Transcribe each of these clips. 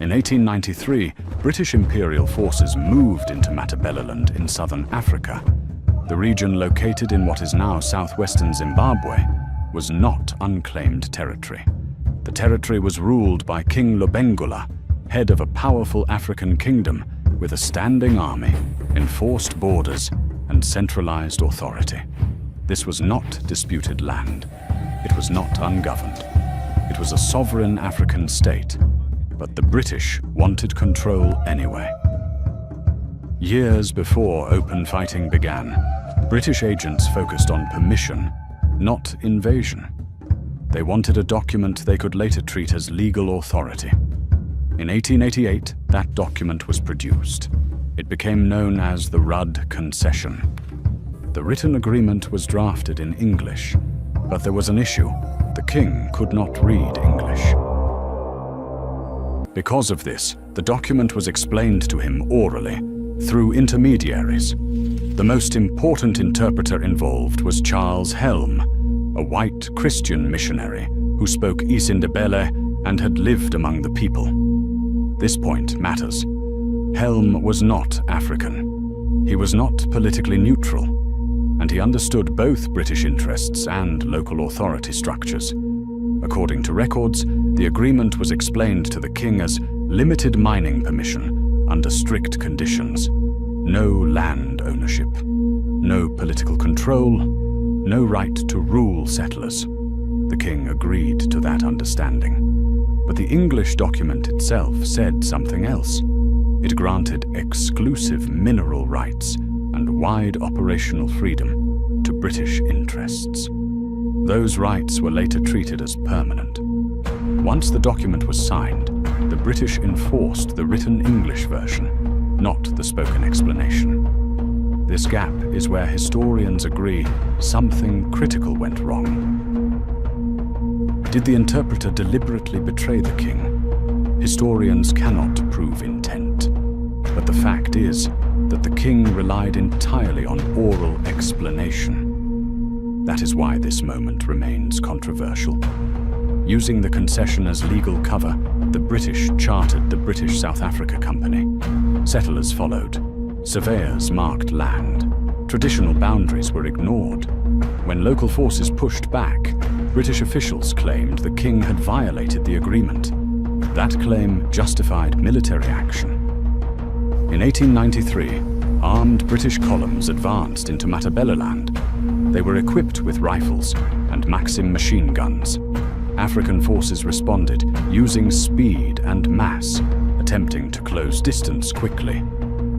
In 1893, British imperial forces moved into Matabeleland in southern Africa. The region located in what is now southwestern Zimbabwe was not unclaimed territory. The territory was ruled by King Lobengula, head of a powerful African kingdom with a standing army, enforced borders, and centralized authority. This was not disputed land. It was not ungoverned. It was a sovereign African state, but the British wanted control anyway. Years before open fighting began, British agents focused on permission, not invasion. They wanted a document they could later treat as legal authority. In 1888, that document was produced. It became known as the Rudd Concession. The written agreement was drafted in English, but there was an issue. The king could not read English. Because of this, the document was explained to him orally, through intermediaries. The most important interpreter involved was Charles Helm, a white Christian missionary who spoke Isindebele and had lived among the people. This point matters. Helm was not African. He was not politically neutral, and he understood both British interests and local authority structures. According to records, the agreement was explained to the king as limited mining permission under strict conditions, no land ownership, no political control, no right to rule settlers. The king agreed to that understanding. But the English document itself said something else. It granted exclusive mineral rights and wide operational freedom to British interests. Those rights were later treated as permanent. Once the document was signed, the British enforced the written English version, not the spoken explanation. This gap is where historians agree something critical went wrong. Did the interpreter deliberately betray the king? Historians cannot prove intent. But the fact is that the king relied entirely on oral explanation. That is why this moment remains controversial. Using the concession as legal cover, the British chartered the British South Africa Company. Settlers followed. Surveyors marked land. Traditional boundaries were ignored. When local forces pushed back, British officials claimed the king had violated the agreement. That claim justified military action. In 1893, armed British columns advanced into Matabeleland. They were equipped with rifles and Maxim machine guns. African forces responded, using speed and mass, attempting to close distance quickly.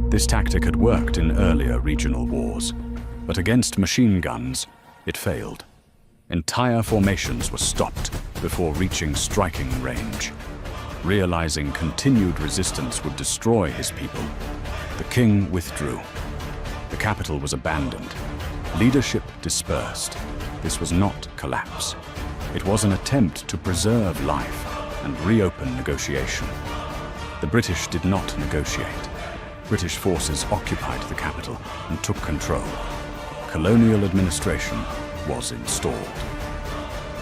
This tactic had worked in earlier regional wars, but against machine guns, it failed. Entire formations were stopped before reaching striking range. Realizing continued resistance would destroy his people, the king withdrew. The capital was abandoned. Leadership dispersed. This was not collapse. It was an attempt to preserve life and reopen negotiation. The British did not negotiate. British forces occupied the capital and took control. Colonial administration was installed.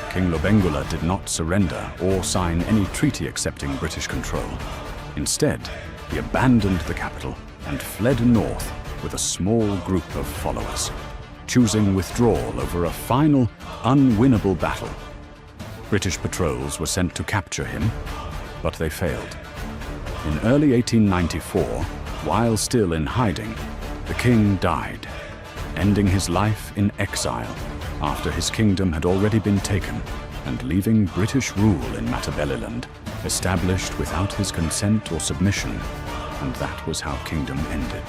King Lobengula did not surrender or sign any treaty accepting British control. Instead, he abandoned the capital and fled north with a small group of followers, choosing withdrawal over a final, unwinnable battle. British patrols were sent to capture him, but they failed. In early 1894, while still in hiding, the king died, ending his life in exile after his kingdom had already been taken and leaving British rule in Matabeleland, established without his consent or submission, and that was how kingdom ended.